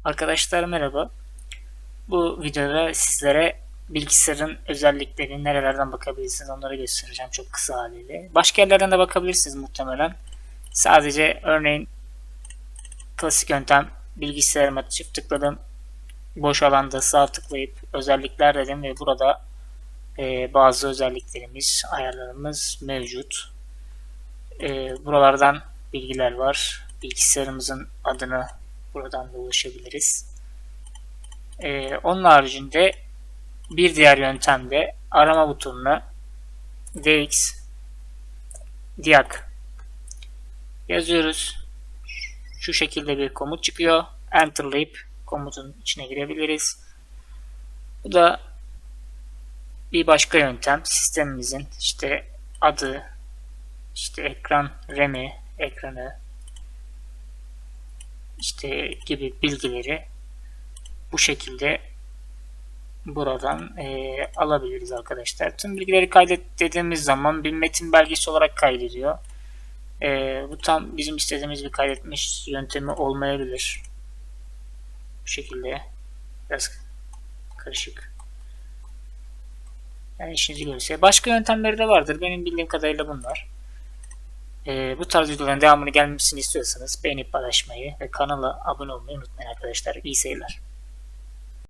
Arkadaşlar merhaba. Bu videoda sizlere bilgisayarın özelliklerini nerelerden bakabilirsiniz onları göstereceğim çok kısa haliyle. Başka yerlerden de bakabilirsiniz muhtemelen. Sadece örneğin klasik yöntem bilgisayarıma çift tıkladım. Boş alanda sağ tıklayıp özellikler dedim ve burada bazı özelliklerimiz, ayarlarımız mevcut. Buralardan bilgiler var. Bilgisayarımızın adını buradan da ulaşabiliriz. Onun haricinde bir diğer yöntemde arama butonuna dx diag yazıyoruz. Şu şekilde bir komut çıkıyor. Enter'layıp komutun içine girebiliriz. Bu da bir başka yöntem. Sistemimizin işte adı, işte ekran RAM'i, ekranı, işte gibi bilgileri bu şekilde buradan alabiliriz arkadaşlar. Tüm bilgileri kaydet dediğimiz zaman bir metin belgesi olarak kaydediyor. Bu tam bizim istediğimiz bir kaydetmiş yöntemi olmayabilir. Bu şekilde biraz karışık. Yani işinizi görürse. Başka yöntemleri de vardır. Benim bildiğim kadarıyla bunlar. Bu tarz videoların devamını gelmesini istiyorsanız beğenip paylaşmayı ve kanala abone olmayı unutmayın arkadaşlar. İyi seyirler.